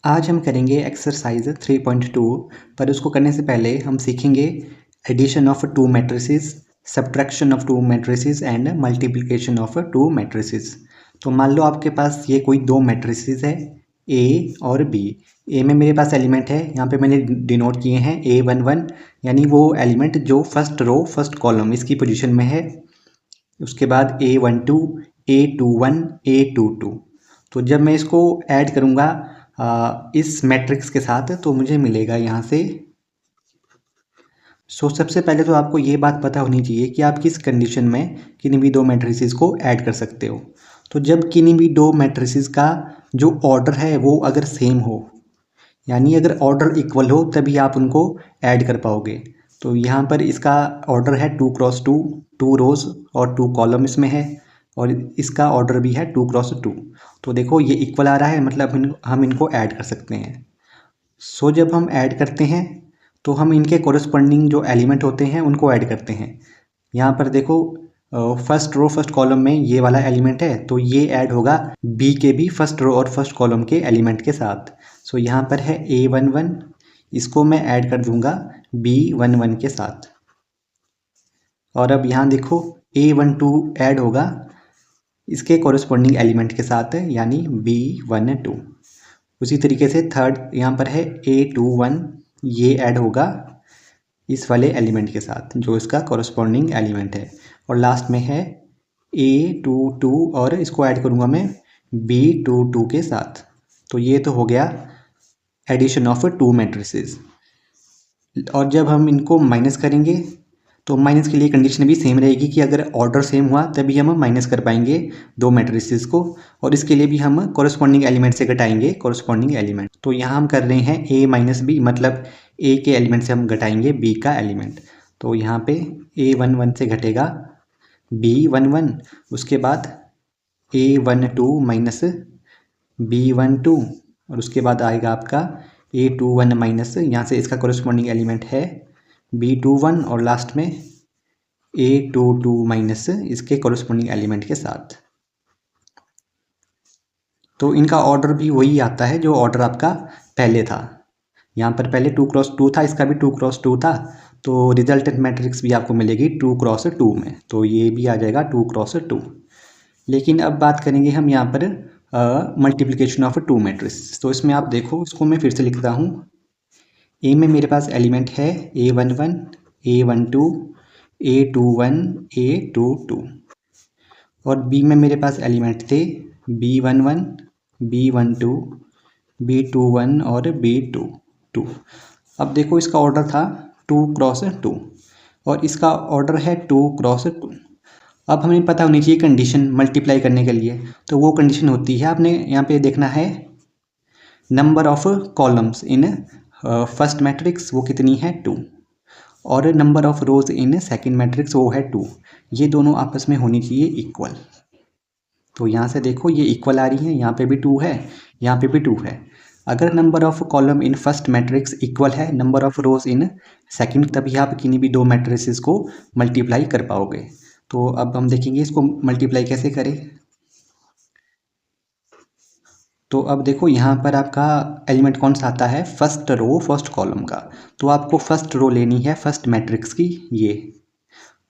आज हम करेंगे एक्सरसाइज 3.2 पर उसको करने से पहले हम सीखेंगे addition of two matrices, subtraction of two matrices and multiplication of two matrices. तो मान लो आपके पास ये कोई दो मैट्रिसेस है ए और बी। ए में मेरे पास एलिमेंट है, यहाँ पे मैंने डिनोट किए हैं A11, यानी वो एलिमेंट जो फर्स्ट रो फर्स्ट कॉलम इसकी पोजीशन में है। उसके बाद A12, A21, A22। तो जब मैं इसको ऐड करूँगा इस मैट्रिक्स के साथ तो मुझे मिलेगा यहाँ से। सबसे पहले तो आपको ये बात पता होनी चाहिए कि आप किस कंडीशन में किन्हीं भी दो मैट्रिसेस को ऐड कर सकते हो। तो जब किन्हीं भी दो मैट्रिसेस का जो ऑर्डर है वो अगर सेम हो, यानी अगर ऑर्डर इक्वल हो, तभी आप उनको ऐड कर पाओगे। तो यहाँ पर इसका ऑर्डर है 2x2, 2 रोज और 2 कॉलम इसमें है, और इसका ऑर्डर भी है 2x2। तो देखो ये इक्वल आ रहा है, मतलब हम इनको ऐड कर सकते हैं। जब हम ऐड करते हैं तो हम इनके कोरस्पॉन्डिंग जो एलिमेंट होते हैं उनको ऐड करते हैं। यहाँ पर देखो फर्स्ट रो फर्स्ट कॉलम में ये वाला एलिमेंट है, तो ये ऐड होगा बी के भी फर्स्ट रो और फर्स्ट कॉलम के एलिमेंट के साथ। यहाँ पर है A11, इसको मैं ऐड कर दूंगा B11 के साथ। और अब यहाँ देखो A12 ऐड होगा इसके कोरस्पॉन्डिंग एलिमेंट के साथ, यानी B12। उसी तरीके से थर्ड यहाँ पर है A21, ये ऐड होगा इस वाले एलिमेंट के साथ जो इसका कोरस्पॉन्डिंग एलिमेंट है। और लास्ट में है A22, और इसको ऐड करूँगा मैं B22 के साथ। तो ये तो हो गया एडिशन ऑफ टू मैट्रिसेस। और जब हम इनको माइनस करेंगे तो माइनस के लिए कंडीशन भी सेम रहेगी कि अगर ऑर्डर सेम हुआ तभी हम माइनस कर पाएंगे दो मैट्रिसेस को, और इसके लिए भी हम कोरस्पॉन्डिंग एलिमेंट से घटाएंगे कोरस्पॉन्डिंग एलिमेंट। तो यहाँ हम कर रहे हैं A माइनस बी, मतलब A के एलिमेंट से हम घटाएंगे B का एलिमेंट। तो यहाँ पे A11 से घटेगा B11, उसके बाद A12 माइनस B12, और उसके बाद आएगा आपका A21 माइनस, यहाँ से इसका कोरस्पॉन्डिंग एलिमेंट है B21, और लास्ट में A22 माइनस इसके कोरस्पॉन्डिंग एलिमेंट के साथ। तो इनका ऑर्डर भी वही आता है जो ऑर्डर आपका पहले था। यहाँ पर पहले 2x2 था, इसका भी 2x2 था, तो रिजल्टेंट मैट्रिक्स भी आपको मिलेगी 2x2 में। तो ये भी आ जाएगा 2x2। लेकिन अब बात करेंगे हम यहाँ पर मल्टीप्लिकेशन ऑफ टू मैट्रिक्स। तो इसमें आप देखो, इसको मैं फिर से लिखता हूँ। ए में मेरे पास एलिमेंट है A11, A12, A21, A22, और बी में मेरे पास एलिमेंट थे B11, B12, B21 और B22। अब देखो इसका ऑर्डर था 2x2 और इसका ऑर्डर है 2x2। अब हमें पता होनी चाहिए कंडीशन मल्टीप्लाई करने के लिए। तो वो कंडीशन होती है, आपने यहाँ पे देखना है number of columns in first matrix वो कितनी है 2, और number of rows in second matrix वो है 2। ये दोनों आपस में होनी चाहिए इक्वल। तो यहाँ से देखो ये इक्वल आ रही है, यहाँ पे भी 2 है, यहाँ पे भी 2 है। अगर number of column in first matrix equal है number of rows in second, तभी आप किन्हीं भी दो मैट्रिसेस को मल्टीप्लाई कर पाओगे। तो अब हम देखेंगे इसको मल्टीप्लाई कैसे करें। तो अब देखो यहाँ पर आपका एलिमेंट कौन सा आता है, फर्स्ट रो फर्स्ट कॉलम का। तो आपको फर्स्ट रो लेनी है फर्स्ट मैट्रिक्स की, ये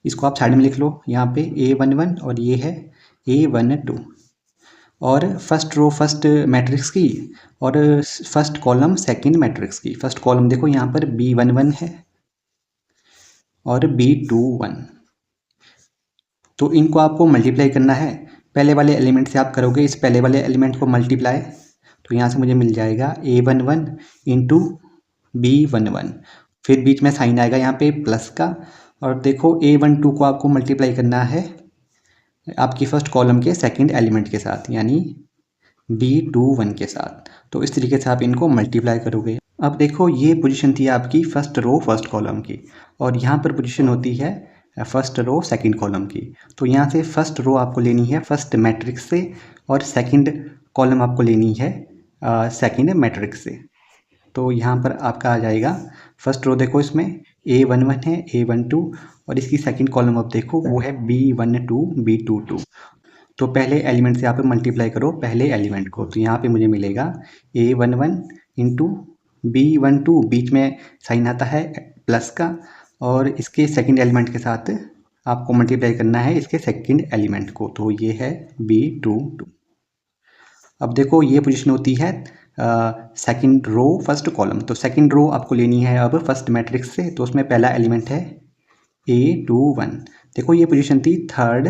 इसको आप साइड में लिख लो, यहाँ पे A11 और ये है A12, और फर्स्ट रो फर्स्ट मैट्रिक्स की और फर्स्ट कॉलम सेकंड मैट्रिक्स की। फर्स्ट कॉलम देखो यहाँ पर B11 है और B21। तो इनको आपको मल्टीप्लाई करना है। पहले वाले एलिमेंट से आप करोगे इस पहले वाले एलिमेंट को मल्टीप्लाई, तो यहाँ से मुझे मिल जाएगा A11 इंटू B11, फिर बीच में साइन आएगा यहाँ पे प्लस का, और देखो A12 को आपको मल्टीप्लाई करना है आपकी फर्स्ट कॉलम के सेकंड एलिमेंट के साथ, यानी B21 के साथ। तो इस तरीके से आप इनको मल्टीप्लाई करोगे। अब देखो ये पोजीशन थी आपकी फर्स्ट रो फर्स्ट कॉलम की, और यहाँ पर पोजीशन होती है फर्स्ट रो सेकंड कॉलम की। तो यहाँ से फर्स्ट रो आपको लेनी है फर्स्ट मैट्रिक्स से, और सेकंड कॉलम आपको लेनी है सेकंड मैट्रिक्स से। तो यहाँ पर आपका आ जाएगा फर्स्ट रो, देखो इसमें A11 है, A12, और इसकी सेकंड कॉलम अब देखो वो है B12, B22। तो पहले एलिमेंट से आप मल्टीप्लाई करो पहले एलिमेंट को, तो यहाँ पे मुझे मिलेगा A11 इंटू B12, बीच में साइन आता है प्लस का, और इसके सेकंड एलिमेंट के साथ आपको मल्टीप्लाई करना है इसके सेकंड एलिमेंट को, तो ये है B22। अब देखो ये पोजीशन होती है सेकंड रो फर्स्ट कॉलम। तो सेकंड रो आपको लेनी है अब फर्स्ट मैट्रिक्स से, तो उसमें पहला एलिमेंट है A21। देखो ये पोजीशन थी third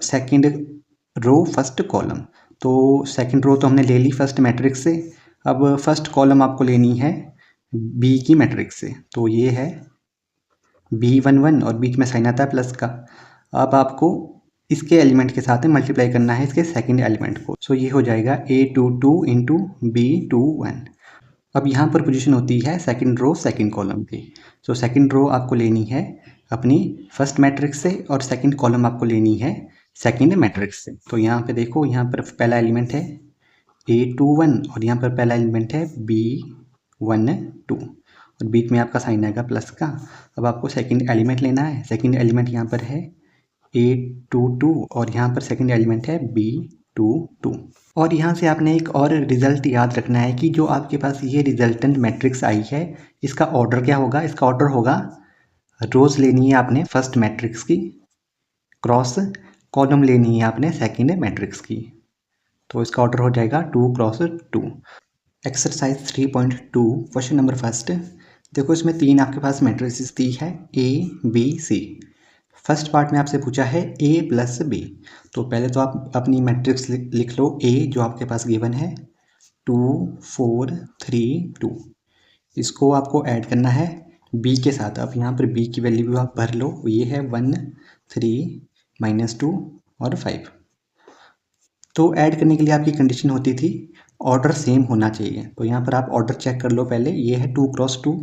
second row first column. तो सेकंड रो तो हमने ले ली फर्स्ट मैट्रिक्स से, अब फर्स्ट कॉलम आपको लेनी है बी की मैट्रिक्स से। तो ये है B11 और बीच में साइन आता है प्लस का। अब आपको इसके एलिमेंट के साथ मल्टीप्लाई करना है इसके सेकंड एलिमेंट को, सो ये हो जाएगा A22 इंटू B21। अब यहाँ पर पोजीशन होती है सेकंड रो सेकंड कॉलम की। सो सेकंड रो आपको लेनी है अपनी फर्स्ट मैट्रिक्स से और सेकंड कॉलम आपको लेनी है सेकंड मैट्रिक्स से। तो यहाँ पे देखो, यहाँ पर पहला एलिमेंट है A21 और यहाँ पर पहला एलिमेंट है B12 और बीच में आपका साइन आएगा प्लस का। अब आपको सेकंड एलिमेंट लेना है। सेकंड एलिमेंट यहाँ पर है A22 और यहाँ पर सेकंड एलिमेंट है B22। और यहाँ से आपने एक और रिजल्ट याद रखना है कि जो आपके पास ये रिजल्टेंट मैट्रिक्स आई है, इसका ऑर्डर क्या होगा। इसका ऑर्डर होगा, रोज लेनी है आपने फर्स्ट मैट्रिक्स की, क्रॉस कॉलम लेनी है आपने सेकंड मैट्रिक्स की। तो इसका ऑर्डर हो जाएगा 2 cross 2। Exercise 3.2 question number first. देखो इसमें तीन आपके पास मैट्रिसेस दी है A B C। First part में आपसे पूछा है A प्लस B। तो पहले तो आप अपनी मैट्रिक्स लिख लो। A जो आपके पास गिवन है 2 4 3 2, इसको आपको ऐड करना है B के साथ। अब यहाँ पर B की वैल्यू भी आप भर लो। ये है 1 3 -2 और 5। तो ऐड करने के लिए आपकी कंडीशन होती थी ऑर्डर सेम होना चाहिए। तो यहाँ पर आप ऑर्डर चेक कर लो पहले। ये है 2 क्रॉस 2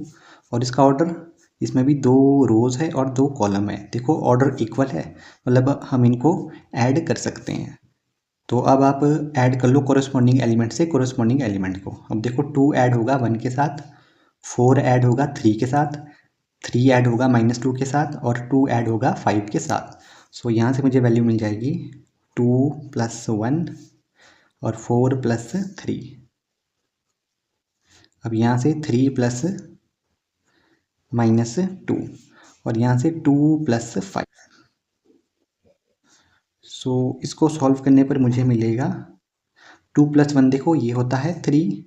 और इसका ऑर्डर, इसमें भी 2 रोज है और 2 कॉलम है। देखो ऑर्डर इक्वल है, मतलब हम इनको ऐड कर सकते हैं। तो अब आप ऐड कर लो कोरस्पॉन्डिंग एलिमेंट से कोरस्पॉन्डिंग एलिमेंट को। अब देखो 2 ऐड होगा 1 के साथ, 4 ऐड होगा 3 के साथ, 3 ऐड होगा -2 के साथ और 2 ऐड होगा 5 के साथ। सो यहाँ से मुझे वैल्यू मिल जाएगी 2 + 1 और 4 + 3। अब यहाँ से 3 + -2 और यहाँ से 2 + 5। सो इसको सॉल्व करने पर मुझे मिलेगा 2 + 1, देखो ये होता है 3,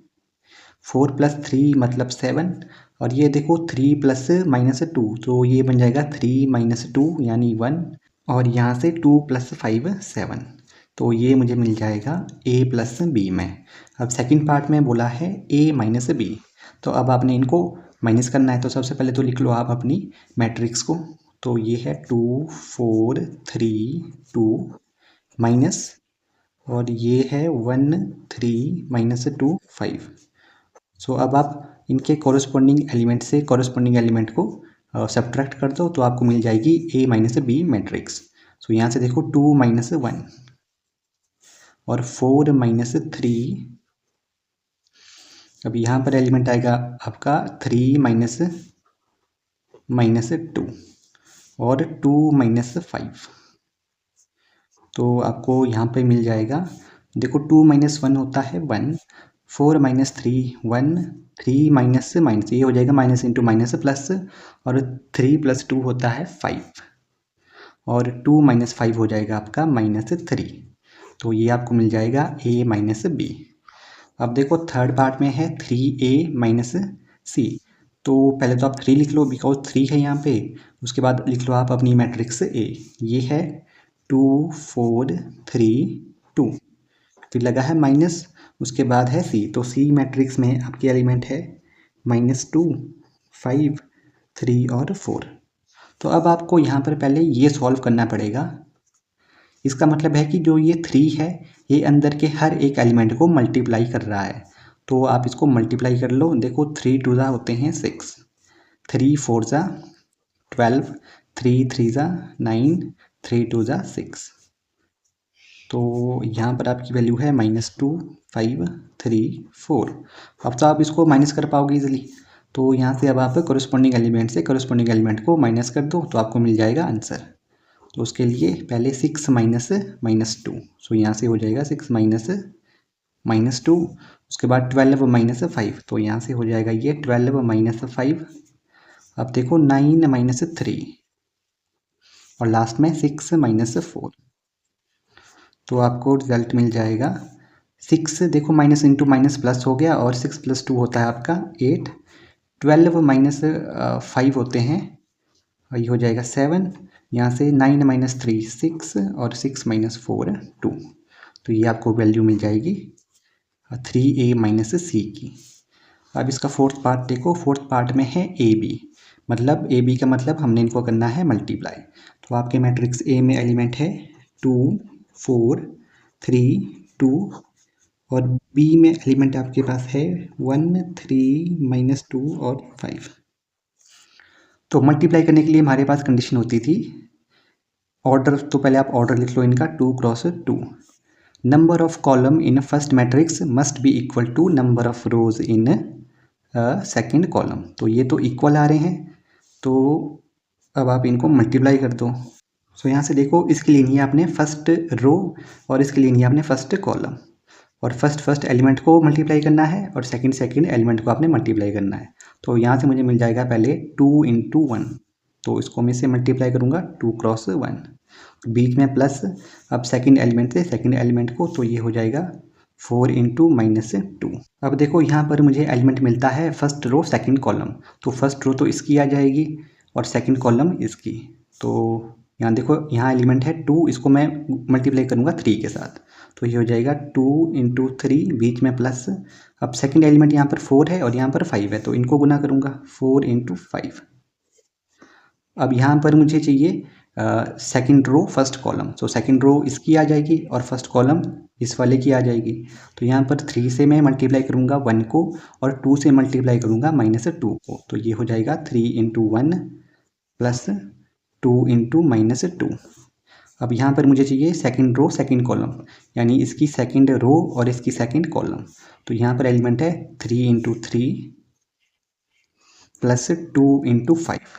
4 + 3 मतलब 7 और ये देखो 3 + -2 तो ये बन जाएगा 3 - 2 यानी 1 और यहाँ से 2 + 5 7। तो ये मुझे मिल जाएगा A + B में। अब सेकंड पार्ट में बोला है A - B, तो अब आपने इनको माइनस करना है। तो सबसे पहले तो लिख लो आप अपनी मैट्रिक्स को। तो ये है 2 4 3 2 माइनस और ये है 1 3 - 2 5। सो अब आप इनके कॉरस्पॉन्डिंग एलिमेंट से कॉरस्पॉन्डिंग एलिमेंट को सब्ट्रैक्ट कर दो तो आपको मिल जाएगी A - B मैट्रिक्स। सो यहाँ से देखो 2 - 1 और 4 - 3। अब यहाँ पर एलिमेंट आएगा आपका 3 - 2 और 2 - 5। तो आपको यहाँ पे मिल जाएगा, देखो 2 - 1 होता है 1, 4 - 3 1, 3 माइनस ये हो जाएगा माइनस इंटू माइनस प्लस और 3 + 2 होता है 5 और 2 - 5 हो जाएगा आपका -3। तो ये आपको मिल जाएगा A - B। अब देखो थर्ड पार्ट में है 3A - C। तो पहले तो आप 3 लिख लो बिकॉज 3 है यहाँ पे। उसके बाद लिख लो आप अपनी मैट्रिक्स A। ये है 2 4 3 2, फिर लगा है माइनस, उसके बाद है C। तो C मैट्रिक्स में आपके एलिमेंट है -2 5 3 और 4। तो अब आपको यहाँ पर पहले ये सॉल्व करना पड़ेगा। इसका मतलब है कि जो ये 3 है ये अंदर के हर एक एलिमेंट को मल्टीप्लाई कर रहा है। तो आप इसको मल्टीप्लाई कर लो। देखो 3 2 होते हैं 6, 3 4 12, 3 3 9, 3 2 6। तो यहाँ पर आपकी वैल्यू है -2 5 3 4। अब तो आप इसको माइनस कर पाओगे इजीली। तो यहाँ से अब आप कोरिस्पॉन्डिंग एलिमेंट से कोरिस्पॉन्डिंग एलिमेंट को माइनस कर दो तो आपको मिल जाएगा आंसर। तो उसके लिए पहले 6 - -2, सो यहाँ से हो जाएगा 6 - -2 उसके बाद 12 माइनस 5, तो यहाँ से हो जाएगा ये 12 माइनस 5। अब देखो 9 माइनस 3 और लास्ट में 6 माइनस 4, तो आपको रिजल्ट मिल जाएगा 6। देखो माइनस इंटू माइनस प्लस हो गया और 6 + 2 होता है आपका 8। 12 माइनस 5 होते हैं और ये हो जाएगा 7। यहाँ से 9 माइनस 3 6 और 6 माइनस 4 2, तो ये आपको वैल्यू मिल जाएगी 3a माइनस सी की। अब इसका फोर्थ पार्ट देखो, फोर्थ पार्ट में है ए बी, मतलब ए बी का मतलब हमने इनको करना है मल्टीप्लाई। तो आपके मैट्रिक्स ए में एलिमेंट है 2 4 3 2 और बी में एलिमेंट आपके पास है 1 3 माइनस 2 और 5। तो मल्टीप्लाई करने के लिए हमारे पास कंडीशन होती थी ऑर्डर, तो पहले आप ऑर्डर लिख लो इनका 2 cross 2। Number of column in first matrix must be equal to number of rows in second column. तो ये तो इक्वल आ रहे हैं, तो अब आप इनको मल्टीप्लाई कर दो। सो यहाँ से देखो, इसके लिए नहीं आपने फर्स्ट रो और इसके लिए नहीं आपने फर्स्ट कॉलम, और फर्स्ट एलिमेंट को मल्टीप्लाई करना है और सेकंड एलिमेंट को आपने मल्टीप्लाई करना है। तो यहाँ से मुझे मिल जाएगा पहले 2 × 1, तो इसको मैं से मल्टीप्लाई करूँगा 2 क्रॉस 1, बीच में प्लस। अब सेकंड एलिमेंट से सेकंड एलिमेंट को, तो ये हो जाएगा 4 × माइनस 2। अब देखो यहाँ पर मुझे एलिमेंट मिलता है फर्स्ट रो सेकंड कॉलम, तो फर्स्ट रो तो इसकी आ जाएगी और सेकंड कॉलम इसकी। तो यहाँ देखो, यहाँ एलिमेंट है 2, इसको मैं मल्टीप्लाई करूँगा 3 के साथ, तो ये हो जाएगा 2 × 3 बीच में प्लस। अब सेकंड एलिमेंट यहाँ पर 4 है और यहाँ पर 5 है, तो इनको गुना करूँगा 4 × 5। अब यहाँ पर मुझे चाहिए सेकंड रो फर्स्ट कॉलम, तो सेकंड रो इसकी आ जाएगी और फर्स्ट कॉलम इस वाले की आ जाएगी। तो यहाँ पर 3 से मैं मल्टीप्लाई करूँगा 1 को और 2 से मल्टीप्लाई करूँगा -2 को, तो ये हो जाएगा 3 × 1 प्लस 2 × -2। अब यहाँ पर मुझे चाहिए सेकंड रो सेकंड कॉलम, यानी इसकी सेकंड रो और इसकी सेकंड कॉलम। तो यहाँ पर एलिमेंट है 3 × 3 प्लस 2 × 5।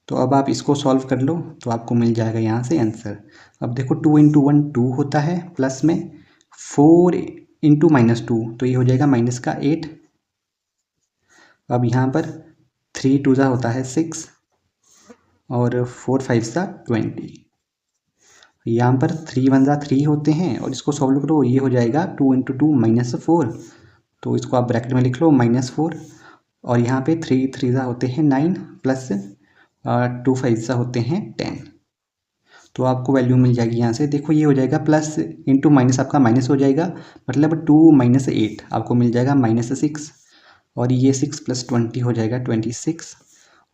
तो अब आप इसको सॉल्व कर लो, तो आपको मिल जाएगा यहाँ से आंसर। अब देखो 2 × 1 2 होता है, प्लस में 4 × -2, तो ये हो जाएगा -8। अब यहाँ पर 3 2 होता है 6 और 4 5 20। यहाँ पर 3 1 3 होते हैं और इसको सॉल्व करो, ये हो जाएगा 2 × 2 -4, तो इसको आप ब्रैकेट में लिख लो -4। और यहाँ पे 3 3 होते हैं 9 प्लस 2 5 होते हैं 10, तो आपको वैल्यू मिल जाएगी यहाँ से। देखो ये हो जाएगा प्लस इंटू माइनस, आपका माइनस हो जाएगा, मतलब 2 - 8 आपको मिल जाएगा -6, और ये 6 + 20 हो जाएगा 26।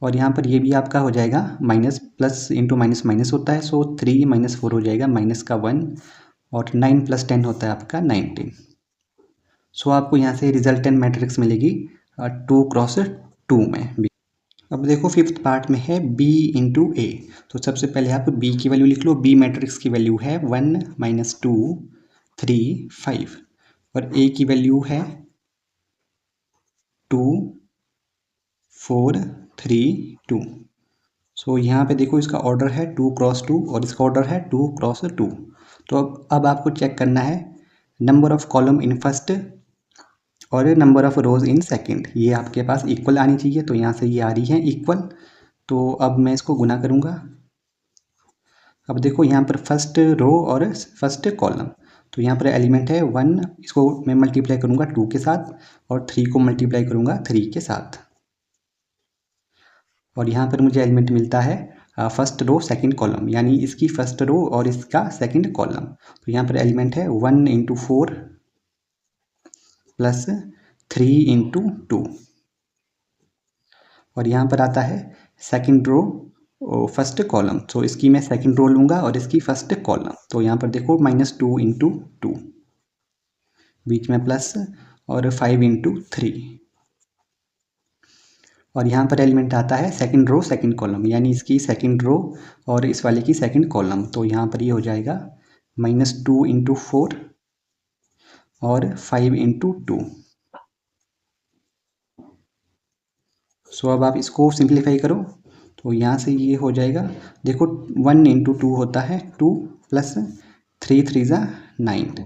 और यहाँ पर ये भी आपका हो जाएगा minus, plus into minus minus होता है, सो 3 - 4 हो जाएगा -1, और 9 + 10 होता है आपका 19। सो आपको यहाँ से रिजल्टेंट मैट्रिक्स मिलेगी 2 क्रॉस 2 में। अब देखो फिफ्थ पार्ट में है b × a, तो सबसे पहले आप b की वैल्यू लिख लो। b मैट्रिक्स की वैल्यू है 1 - 2 3 5 और a की वैल्यू है 2 4 3 2। सो यहाँ पे देखो इसका ऑर्डर है 2 क्रॉस 2 और इसका ऑर्डर है 2 क्रॉस 2। तो अब आपको चेक करना है number of column in first और number of rows in second, ये आपके पास इक्वल आनी चाहिए। तो यहाँ से ये आ रही है इक्वल, तो अब मैं इसको गुना करूँगा। अब देखो यहाँ पर फर्स्ट रो और फर्स्ट कॉलम, तो यहाँ पर एलिमेंट है 1, इसको मैं मल्टीप्लाई करूँगा 2 के साथ और 3 को मल्टीप्लाई करूँगा 3 के साथ। और यहाँ पर मुझे एलिमेंट मिलता है फर्स्ट रो सेकंड कॉलम, यानी इसकी फर्स्ट रो और इसका सेकंड कॉलम। तो यहाँ पर एलिमेंट है 1 × 4 प्लस 3 × 2, और यहाँ पर आता है सेकंड रो फर्स्ट कॉलम, तो इसकी मैं सेकंड रो लूँगा और इसकी फर्स्ट कॉलम। तो यहाँ पर देखो -2 × 2 बीच में प्लस और 5 × 3, और यहाँ पर एलिमेंट आता है सेकंड रो सेकंड कॉलम, यानी इसकी सेकंड रो और इस वाले की सेकंड कॉलम। तो यहाँ पर ये हो जाएगा -2 × 4 और 5 × 2। सो अब आप इसको सिंप्लीफाई करो, तो यहाँ से ये हो जाएगा। देखो 1 × 2 होता है 2 प्लस 3 3 9,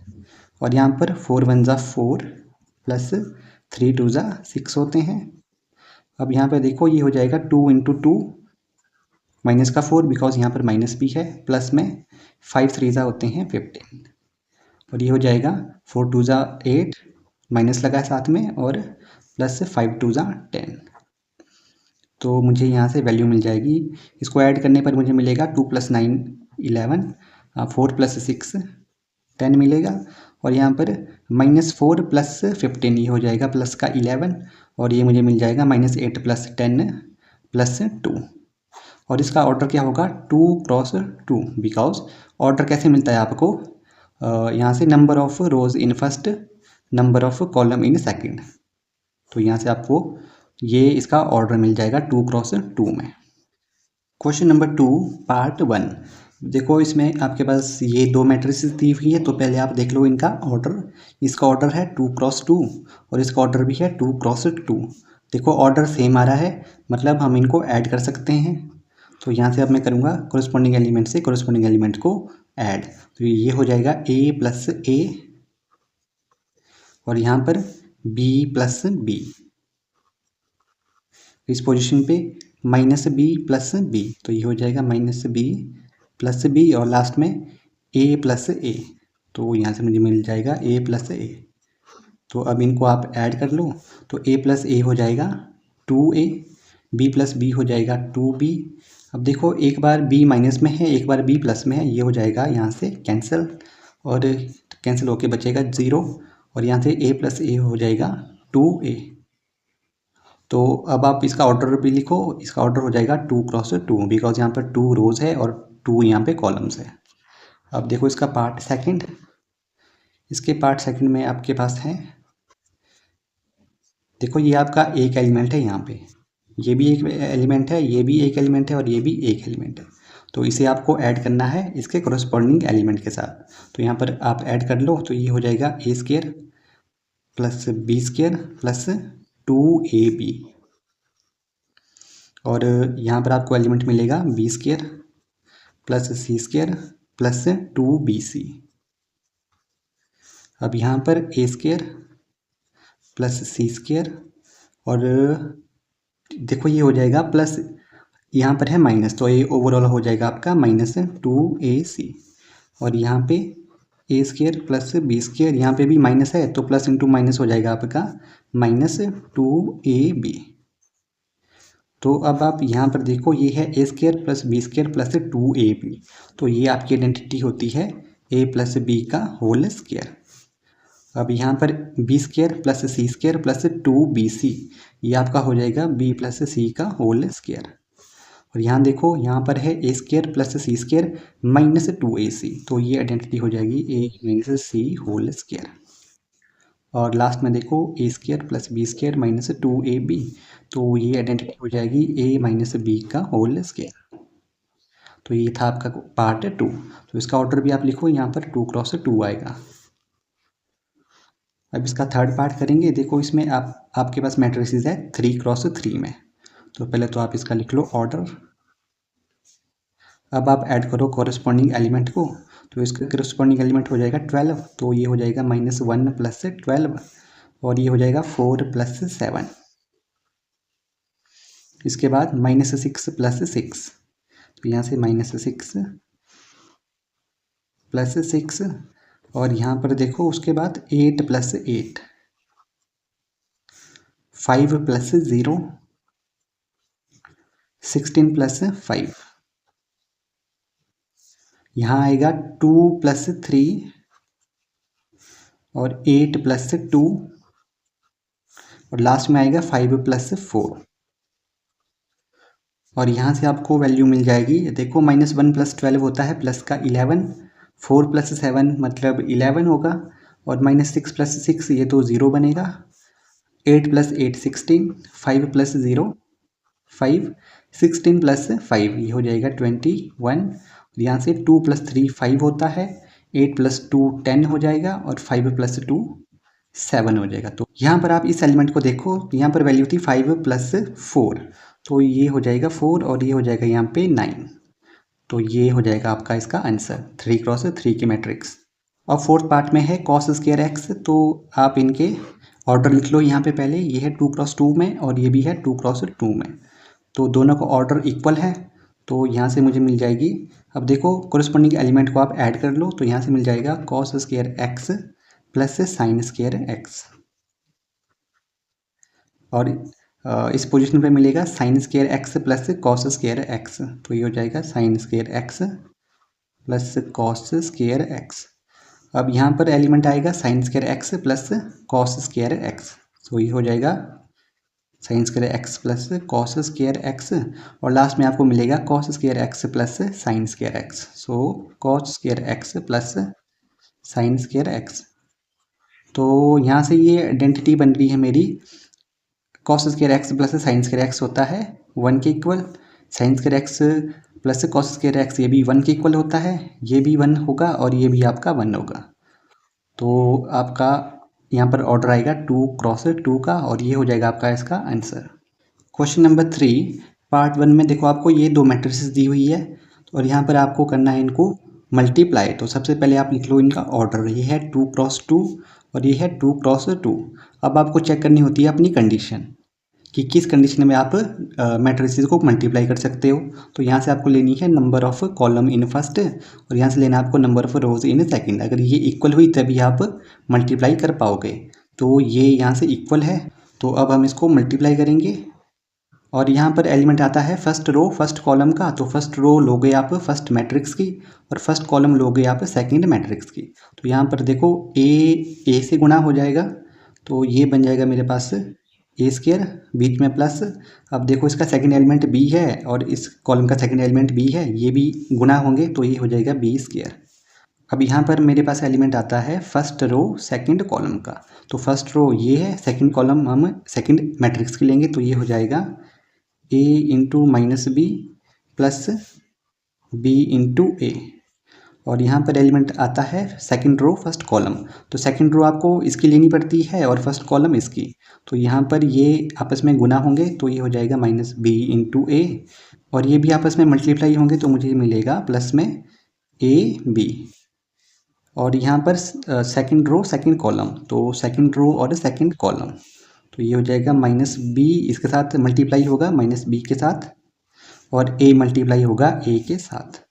और यहाँ पर 4 1 ज़ा 4 प्लस 3 2 ज़ा 6 होते हैं। अब यहाँ पर देखो ये हो जाएगा 2 इंटू 2 माइनस का 4 बिकॉज यहाँ पर माइनस भी है, प्लस में 5 3 ज़ा होते हैं 15 और ये हो जाएगा 4 2 ज़ा 8 माइनस लगा है साथ में और प्लस 5 2 ज़ा 10। तो मुझे यहाँ से वैल्यू मिल जाएगी, इसको ऐड करने पर मुझे मिलेगा 2 + 9 11 4 + 6 10 मिलेगा और यहाँ पर -4 + 15 ये हो जाएगा प्लस का 11 और ये मुझे मिल जाएगा -8 + 10 + 2 और इसका ऑर्डर क्या होगा 2 × 2 बिकॉज ऑर्डर कैसे मिलता है आपको, यहाँ से number of rows in first, number of column in second. तो यहाँ से आपको ये इसका ऑर्डर मिल जाएगा 2 × 2 में। Question number 2 part 1। देखो इसमें आपके पास ये दो मैट्रिसेस दी हुई है, तो पहले आप देख लो इनका ऑर्डर। इसका ऑर्डर है 2 × 2 और इसका ऑर्डर भी है 2 × 2। देखो ऑर्डर सेम आ रहा है, मतलब हम इनको ऐड कर सकते हैं। तो यहाँ से अब मैं करूँगा कोरिस्पॉन्डिंग एलिमेंट से कोरिस्पॉन्डिंग एलिमेंट को ऐड। तो ये हो जाएगा a + a और यहाँ पर b + b, इस पोजीशन पे -b + b, तो ये हो जाएगा -b + b और लास्ट में a + a, तो यहाँ से मुझे मिल जाएगा a + a। तो अब इनको आप ऐड कर लो, तो a + a हो जाएगा 2a, b + b हो जाएगा 2b। अब देखो एक बार b माइनस में है, एक बार b प्लस में है, ये हो जाएगा यहाँ से कैंसिल और कैंसिल होके बचेगा 0 और यहाँ से a + a हो जाएगा 2a। तो अब आप इसका ऑर्डर भी लिखो, इसका ऑर्डर हो जाएगा 2 × 2 बिकॉज यहाँ पर 2 रोज है और 2 यहाँ पे कॉलम्स है। अब देखो इसका पार्ट सेकंड, इसके पार्ट सेकंड में आपके पास है, देखो ये आपका एक एलिमेंट है, यहाँ पे ये भी एक एलिमेंट है, ये भी एक एलिमेंट है और ये भी एक एलिमेंट है। तो इसे आपको ऐड करना है इसके कोरिस्पॉन्डिंग एलिमेंट के साथ। तो यहाँ पर आप ऐड कर लो, तो ये हो जाएगा a² + b² + 2ab और यहाँ पर आपको एलिमेंट मिलेगा b² + c² + 2bc। अब यहाँ पर a² + c² और देखो ये हो जाएगा प्लस, यहाँ पर है माइनस, तो ये ओवरऑल हो जाएगा आपका -2ac और यहाँ पे a² + b², यहाँ पे भी माइनस है तो प्लस इंटू माइनस हो जाएगा आपका -2ab। तो अब आप यहाँ पर देखो ये है a² + b² + 2ab, तो ये आपकी आइडेंटिटी होती है a + b का होल स्क्वायर। अब यहाँ पर b² + c² + 2bc, ये आपका हो जाएगा b + c का होल स्क्वायर। और यहाँ देखो यहाँ पर है a² + c² - 2ac, तो ये आइडेंटिटी हो जाएगी a - c होल स्क्वायर। और लास्ट में देखो a² + b² - 2ab, तो ये आइडेंटिटी हो जाएगी a - b का होल स्क्वायर। तो ये था आपका पार्ट 2। तो इसका ऑर्डर भी आप लिखो, यहाँ पर 2 × 2 आएगा। अब इसका थर्ड पार्ट करेंगे। देखो इसमें आपके पास मैट्रिसेस है 3 × 3 में, तो पहले तो आप इसका लिख लो ऑर्डर। अब आप ऐड करो कोरिस्पॉन्डिंग एलिमेंट को, तो इसका कोरिस्पॉन्डिंग एलिमेंट हो जाएगा 12, तो ये हो जाएगा -1 + 12 और ये हो जाएगा 4 + 7। इसके बाद -6 + 6, तो यहाँ से -6 + 6 और यहाँ पर देखो उसके बाद 8 + 8, 5 + 0, 16 + 5, यहाँ आएगा 2 + 3 और 8 + 2 और लास्ट में आएगा 5 + 4 और यहाँ से आपको वैल्यू मिल जाएगी। देखो -1 + 12 होता है प्लस का 11, 4 + 7 मतलब 11 होगा और -6 + 6 ये तो 0 बनेगा, 8 + 8 16, 5 + 0 5, 16 + 5 ये हो जाएगा 21। यहाँ से 2 + 3 5 होता है, 8 + 2 10 हो जाएगा और 5 + 2 7 हो जाएगा। तो यहाँ पर आप इस एलिमेंट को देखो, यहाँ पर वैल्यू थी 5 + 4, तो ये हो जाएगा 4 और ये हो जाएगा यहाँ पे 9। तो ये हो जाएगा आपका इसका आंसर 3 × 3 की मैट्रिक्स। और फोर्थ पार्ट में है कॉस स्क्वायर एक्स, तो आप इनके ऑर्डर लिख लो यहाँ पे पहले। ये है 2x2 में और ये भी है 2x2 में, तो दोनों का ऑर्डर इक्वल है, तो यहाँ से मुझे मिल जाएगी। अब देखो कोरिस्पोंडिंग एलिमेंट को आप ऐड कर लो, तो यहाँ से मिल जाएगा cos square x plus sine square x, और इस पोजीशन पे मिलेगा sine square x plus cos square x, तो ये हो जाएगा sine square x plus cos square x. अब यहाँ पर एलिमेंट आएगा sine square x plus cos square x, तो ये हो जाएगा sine square x plus cos square x, और लास्ट में आपको मिलेगा cos square x plus sine square x, so cos square x plus sine square x. तो यहाँ से ये आइडेंटिटी बन रही है मेरी, cos square x plus sine square x होता है 1 के equal, sign square x plus cos square x ये भी 1 के इक्वल होता है, ये भी 1 होगा और ये भी आपका 1 होगा। तो आपका यहाँ पर ऑर्डर आएगा 2x2 का, और ये हो जाएगा आपका इसका आंसर। क्वेश्चन नंबर 3 पार्ट 1 में देखो आपको ये दो मैट्रिसेस दी हुई है, और यहाँ पर आपको करना है इनको मल्टीप्लाई। तो सबसे पहले आप लिख लो इनका ऑर्डर, ये है 2x2 और ये है 2x2। अब आपको चेक करनी होती है अपनी कंडीशन कि किस कंडीशन में आप मैट्रिसेस को मल्टीप्लाई कर सकते हो। तो यहाँ से आपको लेनी है number of column in first, और यहाँ से लेना आपको number of rows in second. अगर ये इक्वल हुई तभी आप मल्टीप्लाई कर पाओगे, तो ये यहाँ से इक्वल है, तो अब हम इसको मल्टीप्लाई करेंगे। और यहाँ पर एलिमेंट आता है फर्स्ट रो फर्स्ट कॉलम का, तो फर्स्ट रो लोगे आप फर्स्ट मैट्रिक्स की, और फर्स्ट कॉलम लोगे आप सेकंड मैट्रिक्स की। तो यहाँ पर देखो ए से गुणा हो जाएगा, तो ये बन जाएगा मेरे पास ए स्क्वायर, बीच में प्लस। अब देखो इसका सेकंड एलिमेंट बी है और इस कॉलम का सेकंड एलिमेंट बी है, ये भी गुणा होंगे, तो ये हो जाएगा बी स्क्वायर। अब यहाँ पर मेरे पास एलिमेंट आता है फर्स्ट रो सेकंड कॉलम का, तो फर्स्ट रो ये है, सेकंड कॉलम हम सेकंड मैट्रिक्स की लेंगे, तो ये हो जाएगा A into minus B plus B into A. और यहाँ पर एलिमेंट आता है सेकंड रो फर्स्ट कॉलम, तो सेकंड रो आपको इसकी लेनी पड़ती है और फर्स्ट कॉलम इसकी, तो यहाँ पर ये आपस में गुना होंगे, तो ये हो जाएगा माइनस बी इंटू ए, और ये भी आपस में मल्टीप्लाई होंगे, तो मुझे मिलेगा प्लस में ए बी। और यहाँ पर सेकंड रो सेकंड कॉलम, तो सेकंड रो और सेकंड कॉलम, तो ये हो जाएगा माइनस बी, इसके साथ मल्टीप्लाई होगा माइनस बी के साथ, और ए मल्टीप्लाई होगा ए के साथ,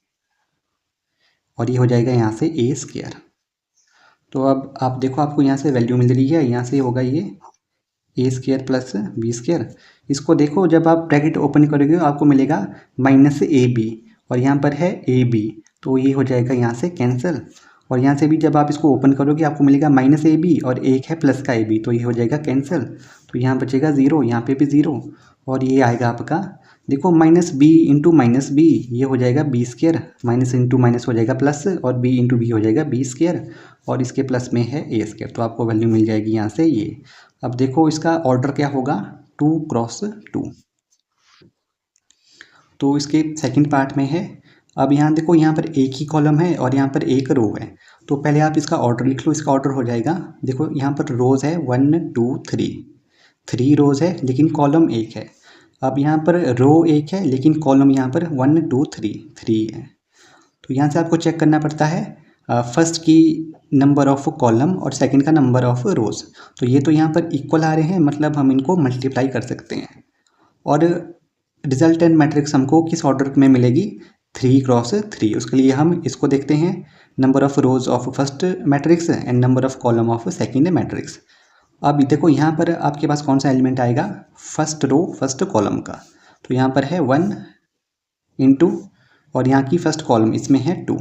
और ये हो जाएगा यहाँ से ए स्क्वायर। तो अब आप देखो आपको यहाँ से वैल्यू मिल रही है, यहाँ से होगा ये ए स्क्वायर प्लस बी स्क्वायर। इसको देखो जब आप ब्रैकेट ओपन करोगे आपको मिलेगा माइनस ए बी, और यहाँ पर है ए बी, तो ये हो जाएगा यहाँ से कैंसिल। और यहाँ से भी जब आप इसको ओपन करोगे आपको मिलेगा माइनस ए बी और एक है प्लस का ए बी, तो ये हो जाएगा कैंसिल, तो यहाँ बचेगा ज़ीरो, यहाँ पे भी ज़ीरो, और ये आएगा आपका देखो minus b into minus b, ये हो जाएगा b square, minus into minus हो जाएगा प्लस, और बी इंटू बी हो जाएगा बी स्क्वायर, और इसके प्लस में है ए स्क्वायर, तो आपको वैल्यू मिल जाएगी यहाँ से ये। अब देखो इसका ऑर्डर क्या होगा 2x2, तो इसके सेकंड पार्ट में है। अब यहाँ देखो यहाँ पर एक ही कॉलम है और यहाँ पर एक रो है, तो पहले आप इसका ऑर्डर लिख लो, इसका ऑर्डर हो जाएगा देखो यहाँ पर रोज़ है 1 2 3, 3 रोज़ है लेकिन कॉलम एक है। अब यहाँ पर रो एक है लेकिन कॉलम यहाँ पर 1 2 3 3 है, तो यहाँ से आपको चेक करना पड़ता है फर्स्ट की नंबर ऑफ कॉलम और सेकंड का नंबर ऑफ रोज़, तो ये तो यहाँ पर इक्वल आ रहे हैं, मतलब हम इनको मल्टीप्लाई कर सकते हैं। और रिजल्टेंट मैट्रिक्स हमको किस ऑर्डर में मिलेगी 3x3, उसके लिए हम इसको देखते हैं number of rose of first matrix and number of column of second matrix. अब देखो यहाँ पर आपके पास कौन सा एलिमेंट आएगा फर्स्ट रो फर्स्ट कॉलम का, तो यहाँ पर है 1 इंटू और यहाँ की फर्स्ट कॉलम इसमें है 2,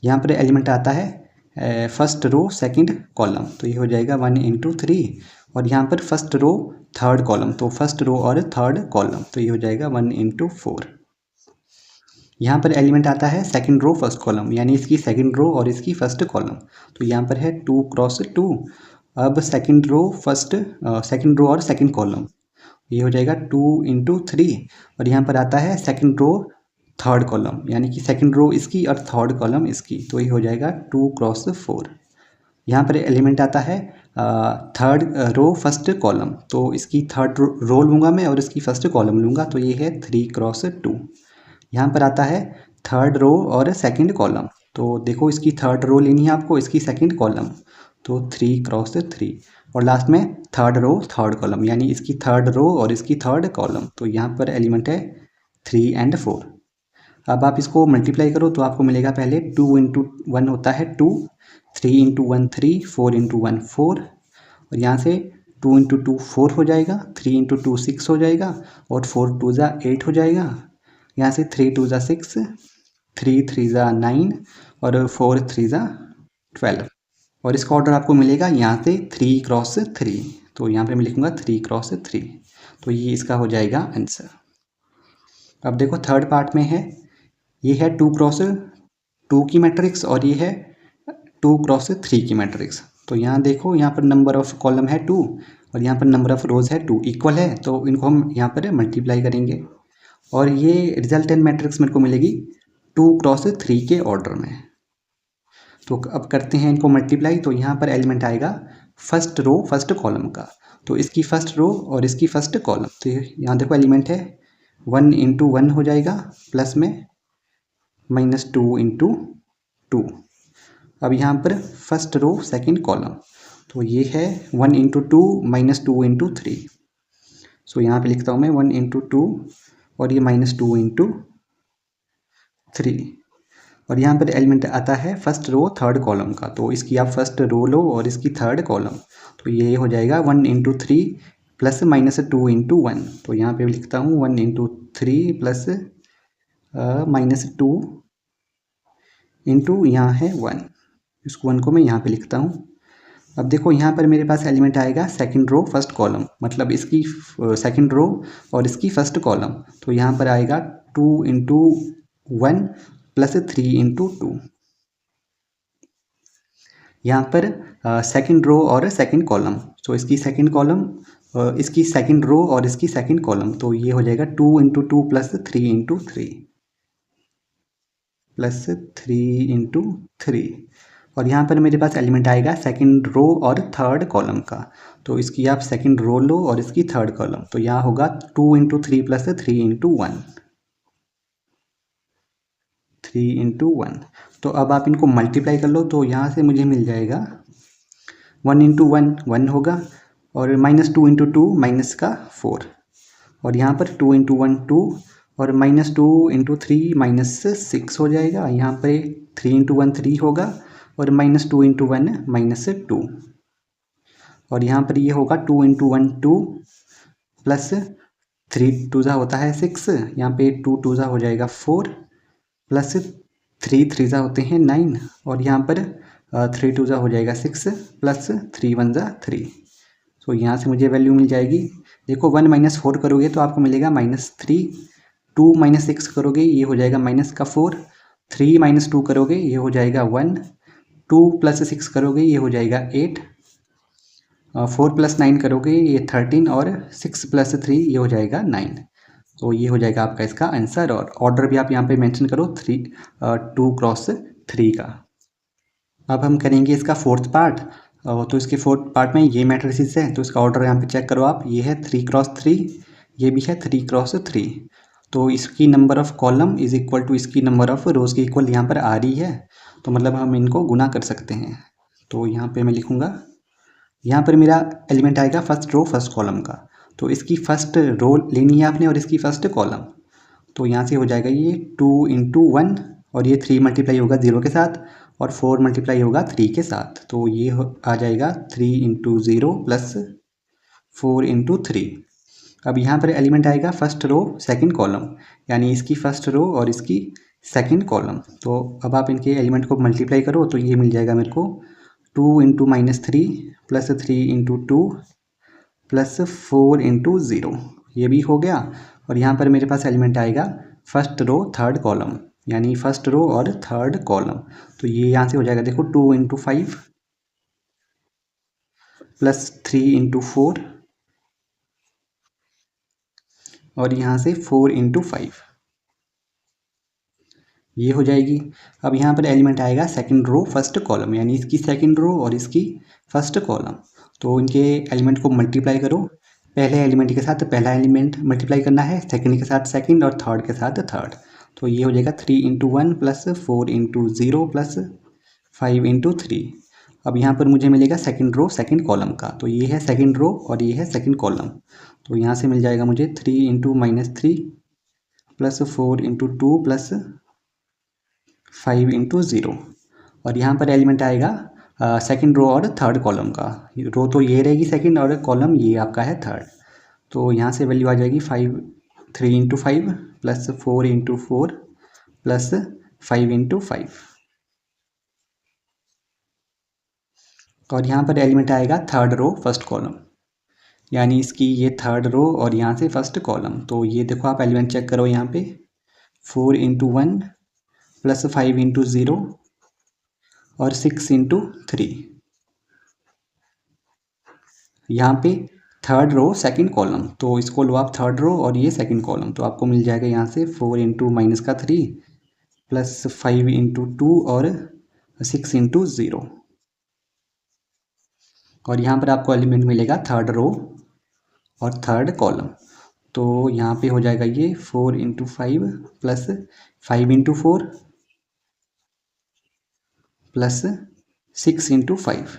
यहाँ पर एलिमेंट आता है फर्स्ट रो सेकंड कॉलम, तो ये हो जाएगा 1 इंटू 3, और यहाँ पर फर्स्ट रो थर्ड कॉलम, तो फर्स्ट रो और थर्ड कॉलम, तो ये हो जाएगा 1 इंटू 4। यहाँ पर एलिमेंट आता है सेकंड रो फर्स्ट कॉलम, यानी इसकी सेकंड रो और इसकी फर्स्ट कॉलम, तो यहाँ पर है 2x2। अब सेकंड रो और सेकंड कॉलम, ये हो जाएगा 2 इंटू 3, और यहाँ पर आता है सेकंड रो थर्ड कॉलम, यानी कि सेकंड रो इसकी और थर्ड कॉलम इसकी, तो ये हो जाएगा 2x4। यहाँ पर एलिमेंट आता है थर्ड रो फर्स्ट कॉलम, तो इसकी थर्ड रो लूँगा मैं और इसकी फर्स्ट कॉलम लूँगा, तो ये है 3x2। यहाँ पर आता है थर्ड रो और सेकंड कॉलम, तो देखो इसकी थर्ड रो लेनी है आपको, इसकी सेकंड कॉलम, तो 3 क्रॉस 3 और लास्ट में थर्ड रो थर्ड कॉलम, यानी इसकी थर्ड रो और इसकी थर्ड कॉलम। तो यहाँ पर एलिमेंट है 3 एंड 4। अब आप इसको मल्टीप्लाई करो तो आपको मिलेगा, पहले 2 इंटू 1 होता है 2, 3 इंटू 1 3, 4 इंटू 1 4, और यहाँ से 2 इंटू 2 4 हो जाएगा, 3 इंटू 2 6 हो जाएगा, और 4 2 ज़ा 8 हो जाएगा। यहाँ से 3 2 ज़ा 6, 3 3 ज़ा 9 और 4 3 ज़ा 12। और इसका ऑर्डर आपको मिलेगा यहाँ से 3 क्रॉस 3। तो यहाँ पे मैं लिखूँगा 3 क्रॉस 3। तो ये इसका हो जाएगा आंसर। अब देखो थर्ड पार्ट में है, ये है 2 क्रॉस 2 की मैट्रिक्स और ये है 2 क्रॉस 3 की मैट्रिक्स। तो यहाँ देखो, यहाँ पर नंबर ऑफ कॉलम है 2 और यहाँ पर नंबर ऑफ रोज है 2, इक्वल है, तो इनको हम यहाँ पर मल्टीप्लाई करेंगे और ये रिजल्टेंट मैट्रिक्स मेरे को मिलेगी 2 क्रॉस 3 के ऑर्डर में। तो अब करते हैं इनको मल्टीप्लाई। तो यहाँ पर एलिमेंट आएगा फर्स्ट रो फर्स्ट कॉलम का, तो इसकी फर्स्ट रो और इसकी फर्स्ट कॉलम। तो यहाँ देखो एलिमेंट है 1 इंटू 1 हो जाएगा, प्लस में -2 इंटू 2। अब यहाँ पर फर्स्ट रो सेकंड कॉलम, तो ये है 1 इंटू 2 -2 इंटू 3। सो यहाँ पे लिखता हूँ मैं 1 इंटू 2 और ये -2 इंटू 3। और यहाँ पर एलिमेंट आता है फर्स्ट रो थर्ड कॉलम का, तो इसकी आप फर्स्ट रो लो और इसकी थर्ड कॉलम, तो ये हो जाएगा 1 इंटू 3 प्लस -2 इंटू 1। तो यहाँ पे लिखता हूँ 1 इंटू 3 प्लस -2 इंटू यहाँ है 1, इसको 1 को मैं यहाँ पे लिखता हूँ। अब देखो यहाँ पर मेरे पास एलिमेंट आएगा सेकंड रो फर्स्ट कॉलम, मतलब इसकी सेकंड रो और इसकी फर्स्ट कॉलम। तो यहाँ पर आएगा 2 इंटू 1 प्लस 3 इंटू 2। यहाँ पर सेकंड रो और सेकंड कॉलम, तो इसकी सेकंड कॉलम, इसकी सेकंड रो और इसकी सेकंड कॉलम, तो ये हो जाएगा 2 into 2 plus 3 into 3 plus 3 into 3। और यहाँ पर मेरे पास एलिमेंट आएगा सेकंड रो और थर्ड कॉलम का, तो इसकी आप सेकंड रो लो और इसकी थर्ड कॉलम, तो यहाँ होगा 2 इंटू 3 प्लस 3 इंटू 1, 3 इंटू 1। तो अब आप इनको मल्टीप्लाई कर लो, तो यहाँ से मुझे मिल जाएगा 1 इंटू 1 1 होगा, और -2 इंटू 2 माइनस का 4, और यहाँ पर 2 इंटू 1 2 और -2 इंटू 3 -6 हो जाएगा। यहाँ पर 3 इंटू 1 3 होगा और -2 इंटू 1 -2, और यहाँ पर ये होगा 2 इंटू 1 2 प्लस 3 2 ज़ा होता है 6, यहाँ पे 2 2 ज़ा हो जाएगा 4 प्लस 3 3 ज़ा होते हैं 9, और यहाँ पर 3 2 ज़ा हो जाएगा 6 प्लस 3 1 ज़ा 3। तो यहाँ से मुझे वैल्यू मिल जाएगी, देखो 1 - 4 करोगे तो आपको मिलेगा -3, 2 - 6 करोगे ये हो जाएगा -4, 3 - 2 करोगे ये हो जाएगा 1, 2 + 6 करोगे ये हो जाएगा 8, 4 + 9 करोगे ये 13, और 6 + 3 ये हो जाएगा 9। तो ये हो जाएगा आपका इसका आंसर, और ऑर्डर भी आप यहाँ पे मेंशन करो 2 क्रॉस 3 का। अब हम करेंगे इसका फोर्थ पार्ट। तो इसके फोर्थ पार्ट में ये मैट्रिसेस है, तो इसका ऑर्डर यहाँ पे चेक करो आप, ये है 3 क्रॉस 3, ये भी है 3 क्रॉस 3। तो इसकी number of column is equal to इसकी नंबर ऑफ़ रोज़ की इक्वल यहाँ पर आ रही है, तो मतलब हम इनको गुना कर सकते हैं। तो यहाँ पे मैं लिखूँगा, यहाँ पर मेरा एलिमेंट आएगा फर्स्ट रो फर्स्ट कॉलम का, तो इसकी फर्स्ट रो लेनी है आपने और इसकी फर्स्ट कॉलम। तो यहाँ से हो जाएगा ये 2 इंटू 1 और ये 3 मल्टीप्लाई होगा 0 के साथ और 4 मल्टीप्लाई होगा 3 के साथ, तो ये आ जाएगा 3 इंटू 0 प्लस 4 इंटू 3। अब यहाँ पर एलिमेंट आएगा फर्स्ट रो सेकंड कॉलम, यानी इसकी फर्स्ट रो और इसकी सेकंड कॉलम। तो अब आप इनके एलिमेंट को मल्टीप्लाई करो, तो ये मिल जाएगा मेरे को 2 into -3 plus 3 into 2 plus 4 into 0, ये भी हो गया। और यहाँ पर मेरे पास एलिमेंट आएगा फर्स्ट रो थर्ड कॉलम, यानी फर्स्ट रो और थर्ड कॉलम, तो ये यहाँ से हो जाएगा देखो 2 इंटू 5 प्लस 3 इंटू 4 और यहाँ से 4 इंटू 5, ये हो जाएगी। अब यहाँ पर एलिमेंट आएगा सेकंड रो फर्स्ट कॉलम, यानी इसकी सेकंड रो और इसकी फर्स्ट कॉलम, तो इनके एलिमेंट को मल्टीप्लाई करो। पहले एलिमेंट के साथ पहला एलिमेंट मल्टीप्लाई करना है, सेकंड के साथ सेकंड और थर्ड के साथ थर्ड। तो ये हो जाएगा 3 × 1 प्लस 4 × 0 प्लस 5 × 3। अब यहाँ पर मुझे मिलेगा सेकंड रो सेकंड कॉलम का, तो ये है सेकंड रो और ये है सेकंड कॉलम। तो यहाँ से मिल जाएगा मुझे 3 × -3 प्लस 4 × 2 प्लस 5 × 0। और यहाँ पर एलिमेंट आएगा सेकंड रो और थर्ड कॉलम का। रो तो ये रहेगी सेकंड और कॉलम ये आपका है थर्ड। तो यहाँ से वैल्यू आ जाएगी 3 × 5 प्लस 4 × 4 प्लस 5 × 5। और यहाँ पर एलिमेंट आएगा थर्ड रो फर्स्ट कॉलम, यानी इसकी ये थर्ड रो और यहाँ से फर्स्ट कॉलम। तो ये देखो आप एलिमेंट चेक करो यहाँ पे 4 × 1 प्लस 5 × 0 और 6 × 3। यहाँ पे थर्ड रो सेकंड कॉलम, तो इसको लो आप थर्ड रो और ये सेकंड कॉलम। तो आपको मिल जाएगा यहाँ से 4 × -3 प्लस 5 × 2 और 6 × 0। और यहाँ पर आपको एलिमेंट मिलेगा थर्ड रो और थर्ड कॉलम। तो यहाँ पे हो जाएगा ये 4 × 5 प्लस 5 × 4 प्लस 6 × 5।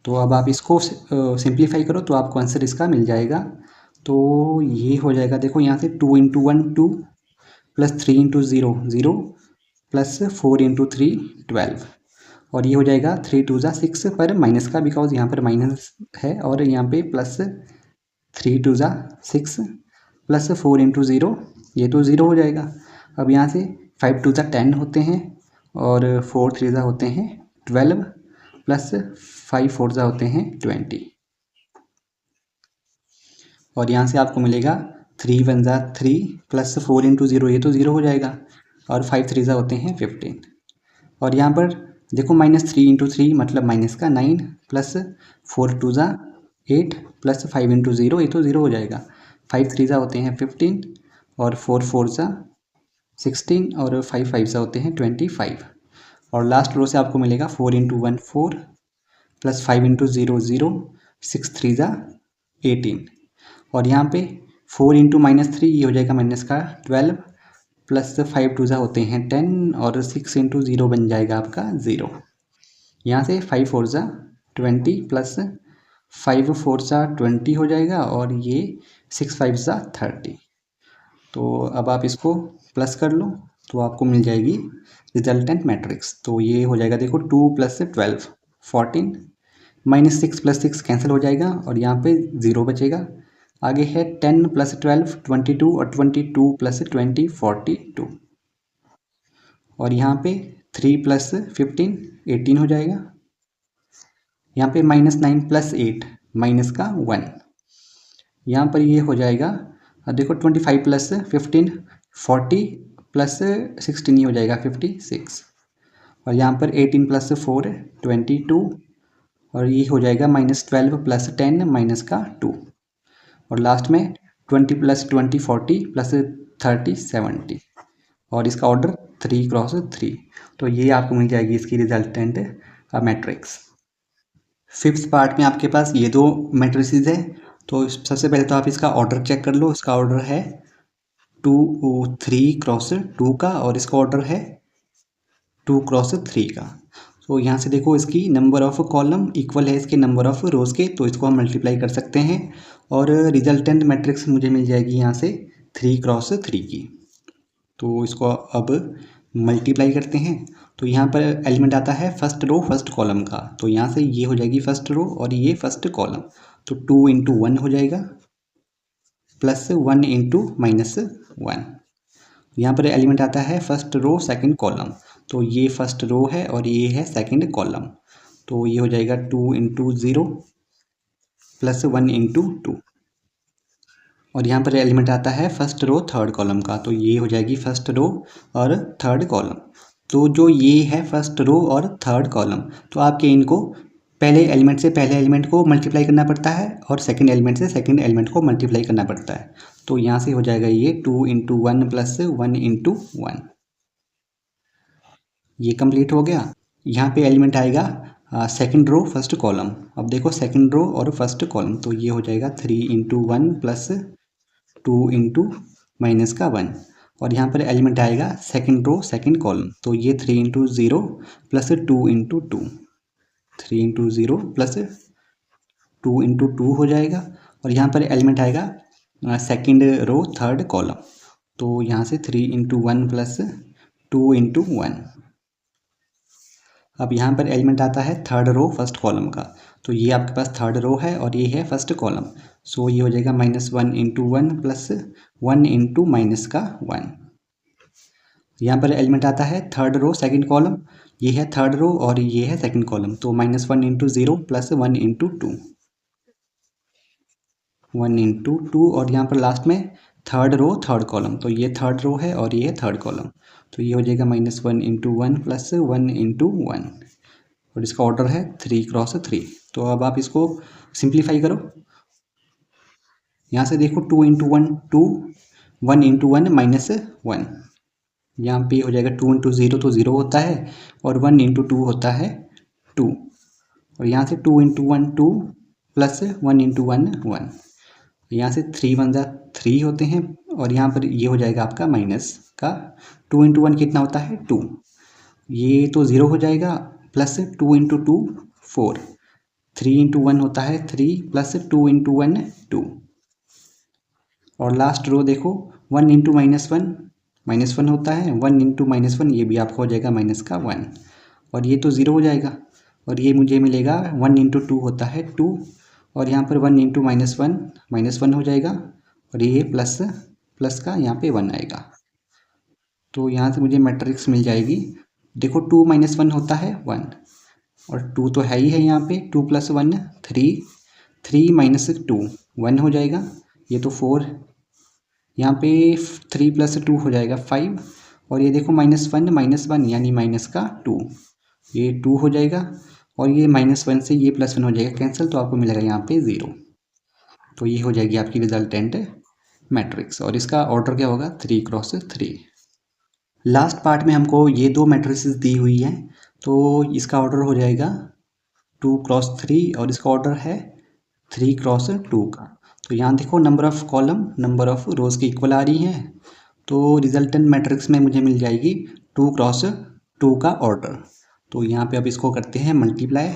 तो अब आप इसको सिंप्लीफाई करो तो आपको आंसर इसका मिल जाएगा। तो ये हो जाएगा, देखो यहाँ से 2 × 1 2 प्लस 3 × 0 0 प्लस 4 × 3 12। और ये हो जाएगा 3 2 ज़ा 6 पर माइनस का, बिकॉज यहाँ पर माइनस है, और यहाँ पे प्लस 3 2 ज़ा 6 प्लस 4 × 0, ये तो 0 हो जाएगा। अब यहाँ से 5 2 ज़ा 10 होते हैं और 4 3 ज़ा होते हैं 12 प्लस 5 4 ज़ा होते हैं 20। और यहाँ से आपको मिलेगा 3 1 ज़ा 3 प्लस 4 × 0, ये तो 0 हो जाएगा, और 5 3 ज़ा होते हैं 15। और यहाँ पर देखो -3 × 3 मतलब माइनस का 9 प्लस 4 2 ज़ा 8 प्लस 5 × 0, ये तो 0 हो जाएगा। 5 3 ज़ा होते हैं 15 और 4 4 ज़ा 16 और 5 5 ज़ा होते हैं 25। और लास्ट रो से आपको मिलेगा 4 × 1 4 प्लस 5 × 0 0 6 3 ज़ा 18। और यहाँ पे 4 × -3 ये हो जाएगा माइनस का 12 प्लस 5 2 ज़ा होते हैं 10 और 6 × 0 बन जाएगा आपका 0। यहाँ से 5 4 ज़ा 20 प्लस 5 4 ज़ा 20 हो जाएगा, और ये 6 5 ज़ा 30। तो अब आप इसको प्लस कर लो तो आपको मिल जाएगी रिजल्टेंट मैट्रिक्स। तो ये हो जाएगा, देखो 2 + 12 14 -6 + 6 कैंसिल हो जाएगा और यहाँ पे 0 बचेगा। आगे है 10 + 12 22 और 22 + 20 42। और यहाँ पे 3 + 15 18 हो जाएगा। यहाँ पे -9 + 8 माइनस का 1। यहाँ पर ये हो जाएगा, देखो 25 + 15 40 + 16 हो जाएगा 56। और यहाँ पर 18 + 4 22 और ये हो जाएगा -12 + 10 माइनस का 2। और लास्ट में 20 + 20 40 + 30 70। और इसका ऑर्डर 3 × 3। तो ये आपको मिल जाएगी इसकी रिजल्टेंट मैट्रिक्स। फिफ्थ पार्ट में आपके पास ये दो मैट्रिसेस है। तो सबसे पहले तो आप इसका ऑर्डर चेक कर लो। इसका ऑर्डर है 2 3 × 2 का, और इसका ऑर्डर है 2 × 3 का। तो यहाँ से देखो इसकी नंबर ऑफ कॉलम इक्वल है इसके नंबर ऑफ रोज के, तो इसको हम मल्टीप्लाई कर सकते हैं और रिजल्टेंट मैट्रिक्स मुझे मिल जाएगी यहाँ से 3 × 3 की। तो इसको अब मल्टीप्लाई करते हैं। तो यहाँ पर एलिमेंट आता है फर्स्ट रो फर्स्ट कॉलम का, तो यहाँ से ये हो जाएगी फर्स्ट रो और ये फर्स्ट कॉलम। तो 2 × 1 हो जाएगा प्लस 1 × -1। यहाँ पर एलिमेंट आता है फर्स्ट रो सेकंड कॉलम, तो ये फर्स्ट रो है और ये है सेकंड कॉलम। तो ये हो जाएगा 2 × 0 प्लस 1 × 2। और यहाँ पर एलिमेंट आता है फर्स्ट रो थर्ड कॉलम का, तो ये हो जाएगी फर्स्ट रो और थर्ड कॉलम। तो जो ये है फर्स्ट रो और थर्ड कॉलम, तो आपके इनको पहले एलिमेंट से पहले एलिमेंट को मल्टीप्लाई करना पड़ता है और सेकंड एलिमेंट से सेकंड एलिमेंट को मल्टीप्लाई करना पड़ता है। तो यहाँ से हो जाएगा ये 2 × 1 प्लस 1 × 1। ये कंप्लीट हो गया। यहाँ पे एलिमेंट आएगा सेकंड रो फर्स्ट कॉलम। अब देखो सेकंड रो और फर्स्ट कॉलम, तो ये हो जाएगा 3 × 1 प्लस 2 × माइनस का 1, और यहाँ पर एलिमेंट आएगा सेकंड रो सेकंड कॉलम, तो ये 3 into 0 plus 2 into 2, 3 into 0 plus 2 into 2 हो जाएगा, और यहाँ पर एलिमेंट आएगा सेकंड रो थर्ड कॉलम, तो यहाँ से 3 इंटू 1 प्लस 2 इंटू 1। अब यहाँ पर एलिमेंट आता है थर्ड रो फर्स्ट कॉलम का, तो ये आपके पास थर्ड रो है और ये है फर्स्ट कॉलम, सो ये हो जाएगा -1 इंटू 1 प्लस 1 इंटू माइनस का 1। यहाँ पर एलिमेंट आता है थर्ड रो सेकंड कॉलम, ये है थर्ड रो और ये है सेकंड कॉलम, तो -1 इंटू 0 प्लस 1 इंटू 2, 1 इंटू 2, और यहाँ पर लास्ट में थर्ड रो थर्ड कॉलम, तो ये थर्ड रो है और ये है थर्ड कॉलम, तो ये हो जाएगा -1 इंटू 1 प्लस 1 इंटू 1, और इसका ऑर्डर है 3 क्रॉस 3। तो अब आप इसको सिंप्लीफाई करो, यहाँ से देखो 2 इंटू 1 2, 1 इंटू 1 -1, यहाँ पे हो जाएगा 2 इंटू 0 तो 0 होता है, और 1 इंटू 2 होता है 2, और यहाँ से 2 इंटू 1 2 प्लस 1 इंटू 1 1, यहाँ से 3 1 जा 3 होते हैं, और यहाँ पर ये हो जाएगा आपका माइनस का 2 इंटू 1 कितना होता है 2, ये तो 0 हो जाएगा, प्लस 2 इंटू 2 4, 3 इंटू 1 होता है 3 प्लस 2 इंटू 1 2, और लास्ट रो देखो 1 इंटू -1 होता है, 1 इंटू -1 ये भी आपका हो जाएगा माइनस का 1, और ये तो 0 हो जाएगा, और ये मुझे मिलेगा 1 इंटू 2 होता है 2, और यहाँ पर 1 इंटू -1 हो जाएगा, और ये प्लस का यहाँ पे 1 आएगा, तो यहाँ से मुझे मैट्रिक्स मिल जाएगी। देखो 2 - 1 होता है 1, और 2 तो है ही है यहाँ पे, 2 + 1 3, 3 - 2 1 हो जाएगा, ये तो 4, यहाँ पे 3 + 2 हो जाएगा 5, और ये देखो -1 यानी माइनस का 2, ये 2 हो जाएगा, और ये -1 से ये +1 हो जाएगा कैंसिल, तो आपको मिलेगा यहाँ पे 0, तो ये हो जाएगी आपकी रिजल्टेंट मैट्रिक्स, और इसका ऑर्डर क्या होगा 3 क्रॉस 3। लास्ट पार्ट में हमको ये दो मैट्रिसेस दी हुई हैं, तो इसका ऑर्डर हो जाएगा 2 क्रॉस 3, और इसका ऑर्डर है 3 क्रॉस 2 का। तो यहाँ देखो number of column number of rows की इक्वल आ रही हैं, तो रिजल्टेंट मैट्रिक्स में मुझे मिल जाएगी 2 क्रॉस 2 का ऑर्डर। तो यहाँ पे अब इसको करते हैं मल्टीप्लाई,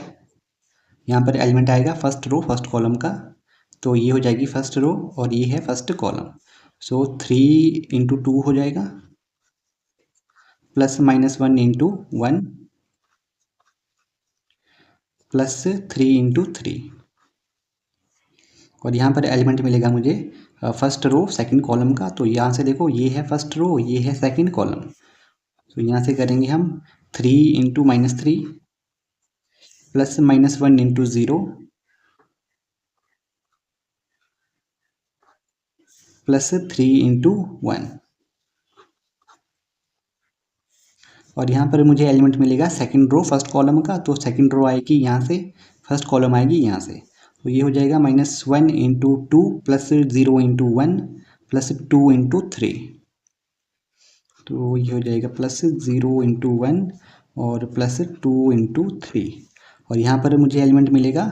यहाँ पर एलिमेंट आएगा फर्स्ट रो फर्स्ट कॉलम का, तो ये हो जाएगी फर्स्ट रो और ये है फर्स्ट कॉलम, सो 3 इंटू 2 हो जाएगा, प्लस -1 इंटू 1 प्लस 3 इंटू 3, और यहाँ पर एलिमेंट मिलेगा मुझे फर्स्ट रो सेकंड कॉलम का, तो यहाँ से देखो ये है फर्स्ट रो ये है सेकंड कॉलम, तो यहाँ से करेंगे हम 3 into -3 plus -1 into 0 plus 3 into 1, और यहाँ पर मुझे एलिमेंट मिलेगा सेकंड रो फर्स्ट कॉलम का, तो सेकंड रो आएगी यहाँ से, फर्स्ट कॉलम आएगी यहाँ से, तो ये हो जाएगा -1 into 2 plus 0 into 1 plus 2 into 3, तो ये हो जाएगा प्लस 0 इंटू 1 और प्लस 2 इंटू 3, और यहाँ पर मुझे एलिमेंट मिलेगा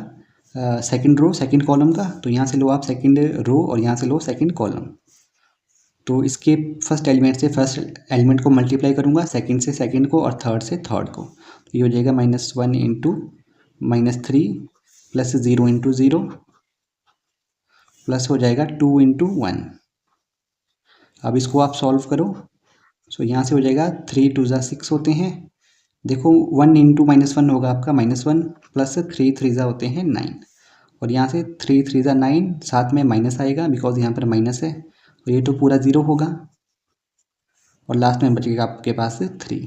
सेकंड रो सेकंड कॉलम का, तो यहाँ से लो आप सेकंड रो और यहाँ से लो सेकंड कॉलम, तो इसके फर्स्ट एलिमेंट से फर्स्ट एलिमेंट को मल्टीप्लाई करूँगा, सेकंड से सेकंड को और थर्ड से थर्ड को, तो ये हो जाएगा -1 इंटू -3 प्लस 0 इंटू 0 प्लस हो जाएगा 2 इंटू 1। अब इसको आप सॉल्व करो, सो यहाँ से हो जाएगा 3 2 ज़ा 6 होते हैं, देखो 1 इंटू -1 होगा आपका -1 प्लस 3 3 ज़ा होते हैं 9, और यहाँ से 3 3 ज़ा 9 साथ में माइनस आएगा बिकॉज यहाँ पर माइनस है, तो ये तो पूरा 0 होगा, और लास्ट में बचेगा आपके पास 3,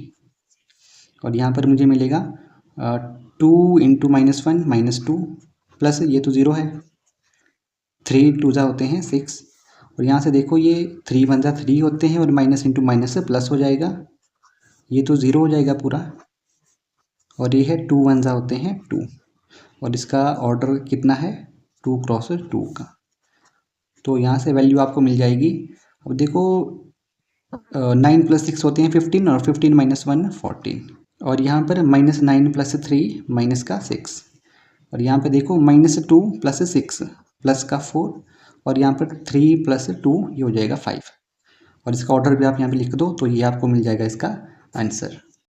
और यहाँ पर मुझे मिलेगा 2 इंटू -1 -2 प्लस ये तो 0 है, 3 2 ज़ा होते हैं 6, और यहाँ से देखो ये 3 1 ज़ा 3 होते हैं, और माइनस इंटू माइनस से प्लस हो जाएगा, ये तो 0 हो जाएगा पूरा, और ये है 2 1 ज़ा होते हैं 2, और इसका ऑर्डर कितना है 2 क्रॉस 2 का, तो यहाँ से वैल्यू आपको मिल जाएगी। अब देखो 9 + 6 होते हैं 15, और 15 - 1 14, और यहाँ पर -9 + 3 माइनस का 6, और यहाँ पे देखो -2 + 6 प्लस का 4, और यहाँ पर 3 + 2 ये हो जाएगा 5, और इसका ऑर्डर भी आप यहाँ पे लिख दो तो ये आपको मिल जाएगा इसका आंसर।